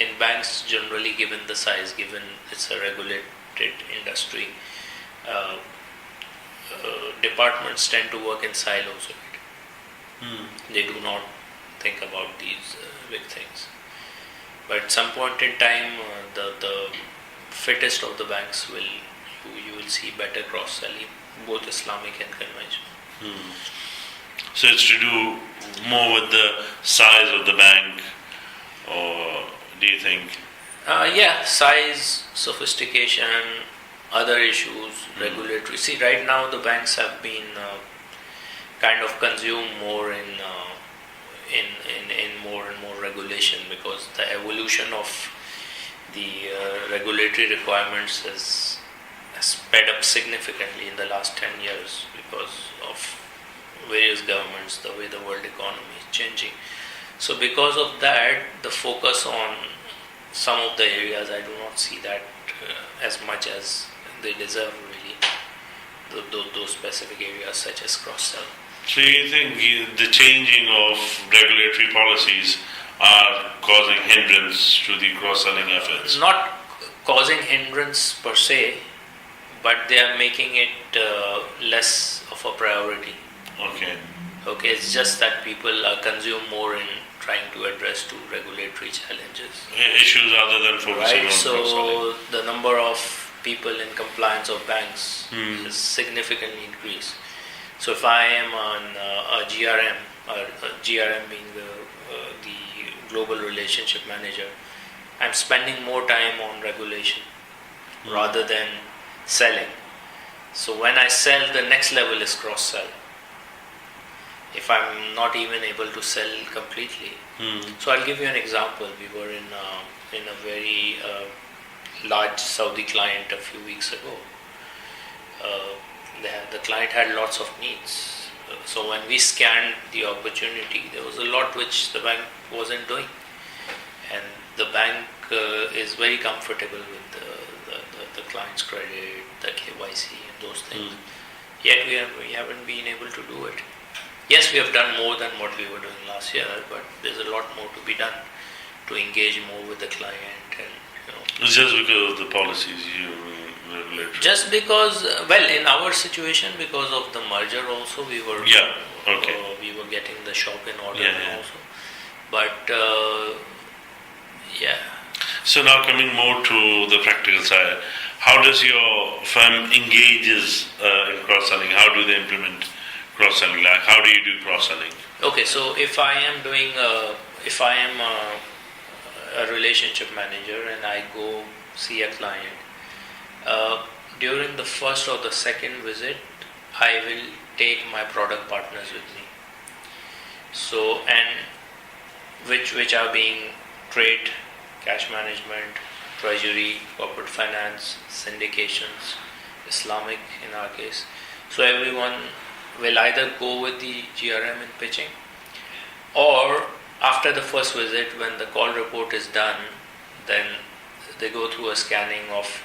in banks generally, given the size, given it's a regulated industry, departments tend to work in silos. They do not think about these big things. But at some point in time, the fittest of the banks you will see better cross-selling, both Islamic and conventional. So it's to do more with the size of the bank, or do you think? Yeah, size, sophistication, other issues, regulatory. See, right now the banks have been kind of consumed more in more and more regulation, because the evolution of the regulatory requirements has sped up significantly in the last 10 years because of various governments, the way the world economy is changing. So because of that, the focus on some of the areas, I do not see that as much as they deserve, really, those specific areas such as cross-sell. So you think the changing of regulatory policies are causing hindrance to the cross-selling efforts? Not causing hindrance per se, but they are making it less of a priority. Okay, it's just that people are consumed more in trying to address two regulatory challenges. Issues other than focusing on cross-selling. So the number of people in compliance of banks has significantly increased. So if I am on a GRM, GRM being the Global Relationship Manager, I'm spending more time on regulation rather than selling. So when I sell, the next level is cross-sell. If I'm not even able to sell completely. So I'll give you an example. We were in a very large Saudi client a few weeks ago. The client had lots of needs. So when we scanned the opportunity, there was a lot which the bank wasn't doing. And the bank is very comfortable with the client's credit, the KYC and those things. Yet we haven't been able to do it. Yes, we have done more than what we were doing last year, but there's a lot more to be done to engage more with the client. And it's just because of the policies you regulate. Just because, in our situation, because of the merger also, we were we were getting the shop in order also. But So now coming more to the practical side, how does your firm engages in cross-selling? How do they implement cross-selling? Like, how do you do cross-selling? Okay, so if I am a relationship manager and I go see a client, during the first or the second visit, I will take my product partners with me. So, and which are being trade, cash management, treasury, corporate finance, syndications, Islamic in our case. So everyone will either go with the GRM in pitching, or after the first visit, when the call report is done, then they go through a scanning of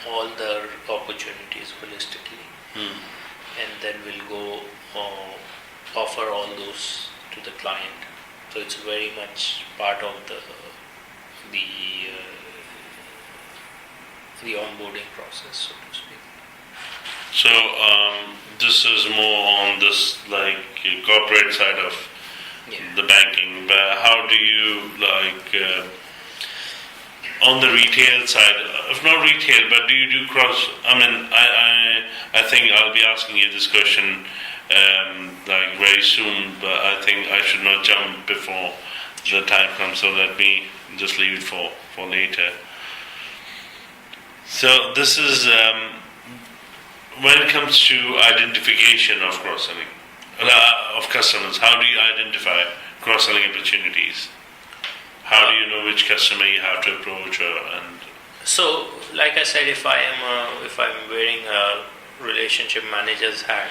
all the opportunities holistically, and then we'll go offer all those to the client. So it's very much part of the onboarding process, so to speak. So this is more on this corporate side of the banking. But how do you on the retail side? If not retail, but do you do cross? I mean, I think I'll be asking you this question very soon. But I think I should not jump before the time comes. So let me just leave it for later. So this is. When it comes to identification of cross-selling, of customers, how do you identify cross-selling opportunities? How do you know which customer you have to approach? So, like I said, if I'm wearing a relationship manager's hat,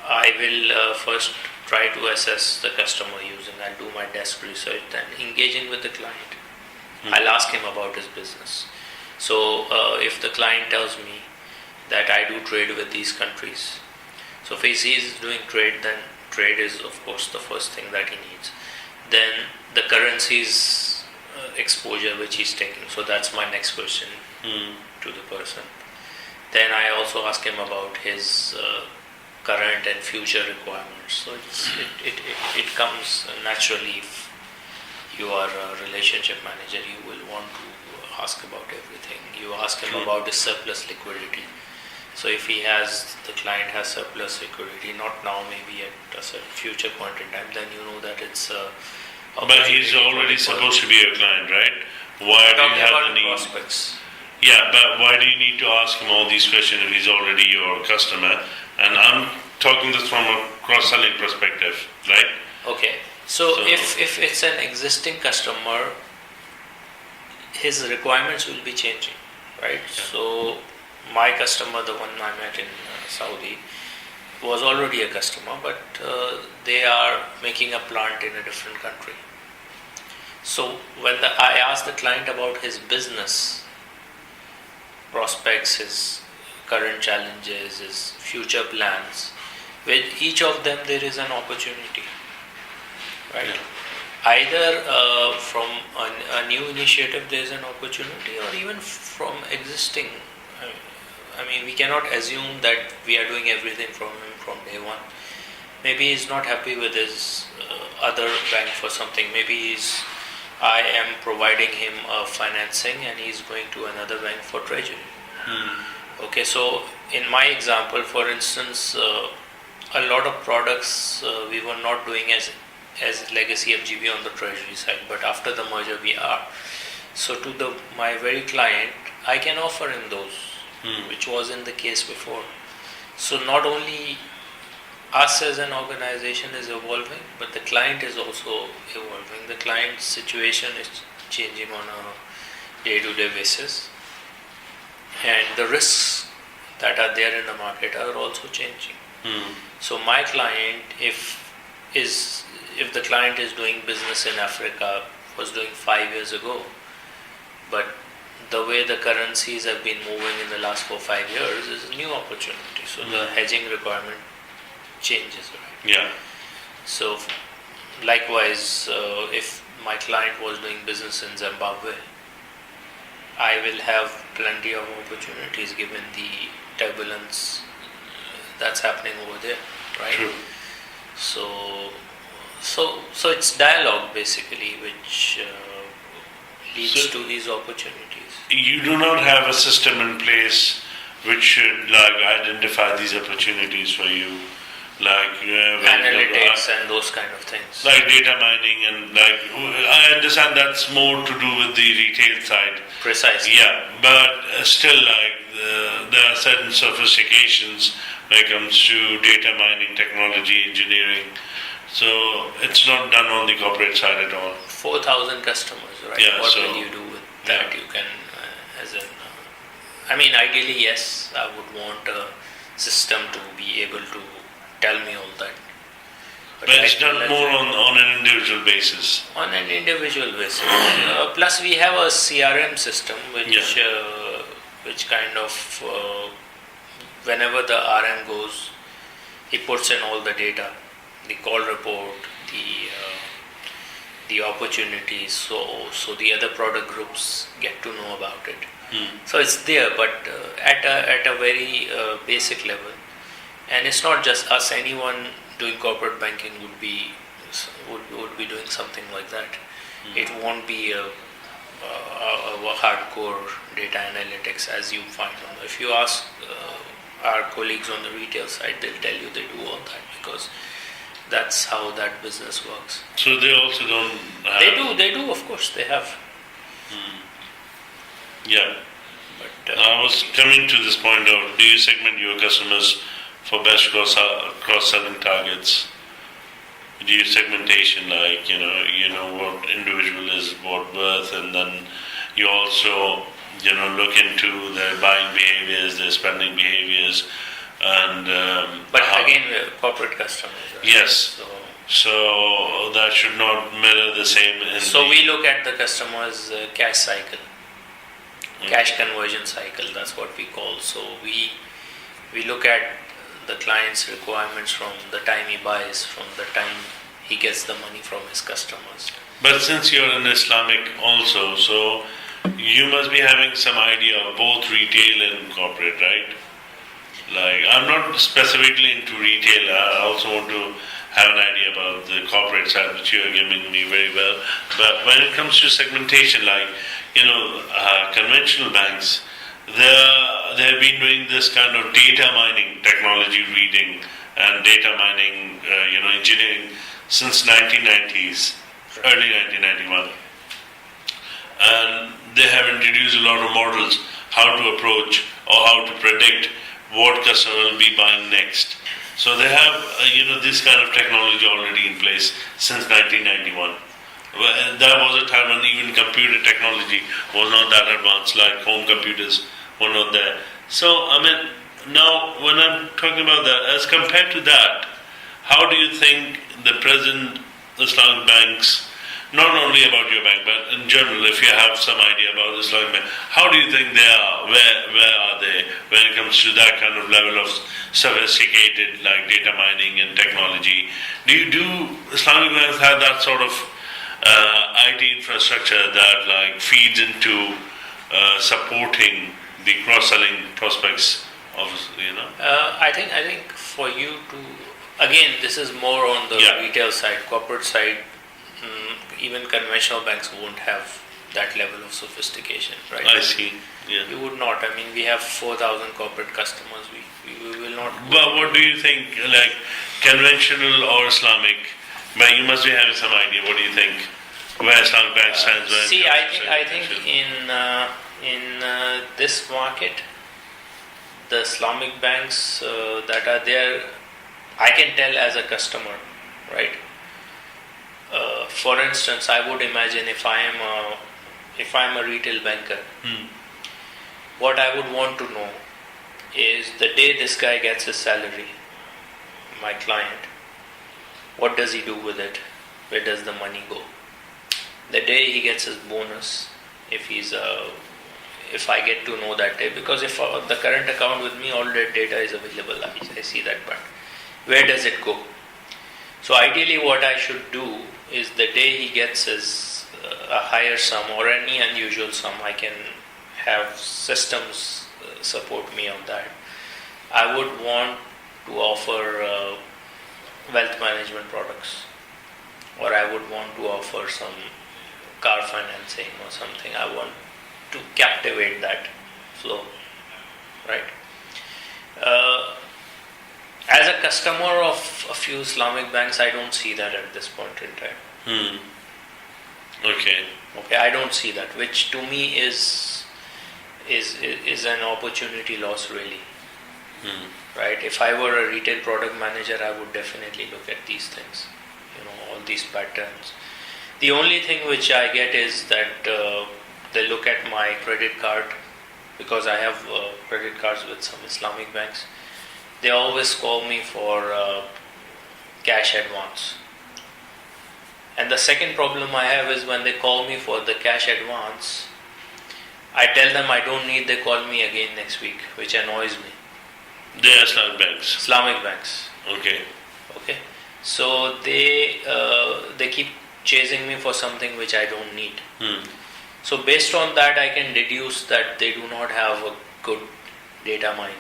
I will first try to assess the customer I'll do my desk research, then engaging with the client. I'll ask him about his business. So, if the client tells me that I do trade with these countries. So if he is doing trade, then trade is of course the first thing that he needs. Then the currencies exposure which he's taking. So that's my next question Hmm. to the person. Then I also ask him about his current and future requirements. So it comes naturally. If you are a relationship manager, you will want to ask about everything. You ask him True. about his surplus liquidity. So if the client has surplus liquidity, not now, maybe at a certain future point in time, then you know that it's But he's already supposed to be your client, right? Why do you talking have about the need? prospects. Yeah, but why do you need to ask him all these questions if he's already your customer? And I'm talking this from a cross-selling perspective, right? Okay. So So- if it's an existing customer, his requirements will be changing, right? So my customer, the one I met in Saudi, was already a customer, but they are making a plant in a different country. So when I asked the client about his business prospects, his current challenges, his future plans, with each of them there is an opportunity, right? Yeah. Either from a new initiative there is an opportunity, or even from existing. I mean, we cannot assume that we are doing everything from him from day one. Maybe he's not happy with his other bank for something. Maybe I am providing him financing and he's going to another bank for treasury. Okay, so in my example, for instance, a lot of products we were not doing as legacy FGB on the treasury side, but after the merger we are. So to my very client, I can offer him those, which wasn't the case before. So not only us as an organization is evolving, but the client is also evolving. The client's situation is changing on a day-to-day basis, and the risks that are there in the market are also changing. So my client, if the client is doing business in Africa, was doing 5 years ago, but the way the currencies have been moving in the last 4-5 years is a new opportunity. So the hedging requirement changes, right? Yeah. So likewise, if my client was doing business in Zimbabwe, I will have plenty of opportunities given the turbulence that's happening over there, right? True. So it's dialogue basically which leads So- to these opportunities. You do not have a system in place which should identify these opportunities for you, Analytics and those kind of things. like data mining and I understand that's more to do with the retail side. Precisely. Yeah, but still there are certain sophistications when it comes to data mining, technology, engineering. So it's not done on the corporate side at all. 4,000 customers, right? Yeah, What so- will you do with that? You can, I mean, ideally, yes, I would want a system to be able to tell me all that. But it's I done feel more like on an individual basis. on an individual basis. Plus, we have a CRM system which kind of, whenever the RM goes, he puts in all the data, the call report, the opportunities, so the other product groups get to know about it. So it's there, but at a very basic level, and it's not just us. Anyone doing corporate banking would be doing something like that. It won't be a hardcore data analytics as you find on. If you ask our colleagues on the retail side, they'll tell you they do all that because that's how that business works. So they also don't have... They do, of course, they have. Yeah. But I was coming to this point of, do you segment your customers for best cross-selling targets? Do you segmentation you know what individual is what worth, and then you also look into their buying behaviors, their spending behaviors, and but again, we're corporate customers. Right? Yes. So that should not mirror the same. So we look at the customer's cash cycle, cash conversion cycle. That's what we call. So we look at the client's requirements from the time he buys, from the time he gets the money from his customers. But since you're an Islamic also, so you must be having some idea of both retail and corporate, right? Like, I'm not specifically into retail. I also want to have an idea about the corporate side, which you are giving me very well. But when it comes to segmentation, like, conventional banks, they have been doing this kind of data mining, technology reading, and data mining, engineering since 1990s, early 1991. And they have introduced a lot of models how to approach or how to predict what customer will be buying next. So they have this kind of technology already in place since 1991. Well, that was a time when even computer technology was not that advanced, like home computers were not there. So now when I'm talking about that, as compared to that, how do you think the present Islamic banks, not only about your bank, but in general, if you have some idea about the Islamic bank, how do you think they are? Where are they when it comes to that kind of level of sophisticated, like data mining and technology? Do Islamic banks have that sort of IT infrastructure that like feeds into supporting the cross-selling prospects of I think for you to, again, this is more on the retail side, corporate side. Even conventional banks won't have that level of sophistication, right? I see. Yeah. You would not. I mean, we have 4,000 corporate customers. We will not. But what do you think, like conventional or Islamic? But you must be having some idea. What do you think? Where Islamic bank stands? I think in this market, the Islamic banks that are there, I can tell as a customer, right? For instance, I would imagine if I am a retail banker, what I would want to know is the day this guy gets his salary, my client, what does he do with it? Where does the money go? The day he gets his bonus, if I get to know that day, because if the current account with me, all that data is available, I see that, but where does it go? So ideally what I should do is the day he gets his a higher sum or any unusual sum, I can have systems support me on that. I would want to offer wealth management products, or I would want to offer some car financing or something. I want to captivate that flow, right? As a customer of a few Islamic banks, I don't see that at this point in time. Okay, I don't see that, which to me is an opportunity loss, really. Right? If I were a retail product manager, I would definitely look at these things, all these patterns. The only thing which I get is that they look at my credit card, because I have credit cards with some Islamic banks. They always call me for cash advance. And the second problem I have is when they call me for the cash advance, I tell them I don't need, they call me again next week, which annoys me. They are Islamic banks. Islamic banks. Okay. So they keep chasing me for something which I don't need. So based on that, I can deduce that they do not have a good data mining.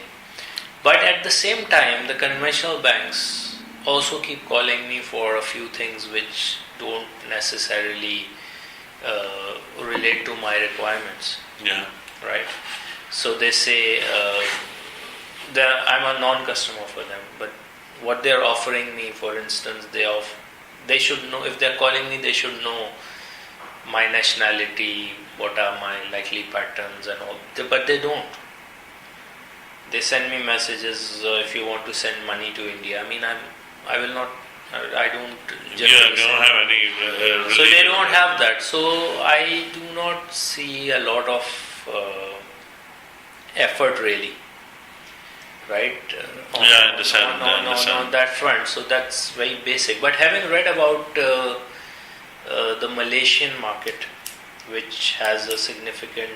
But at the same time, the conventional banks also keep calling me for a few things which don't necessarily relate to my requirements. Yeah. Right? So they say I'm a non-customer for them, but what they're offering me, for instance, they should know, if they're calling me, they should know my nationality, what are my likely patterns and all, but they don't. They send me messages, if you want to send money to India. I mean, I will not, I don't. They don't have any. So they don't have that. So I do not see a lot of effort, really. Right? I understand. On that front. So that's very basic. But having read about the Malaysian market, which has a significant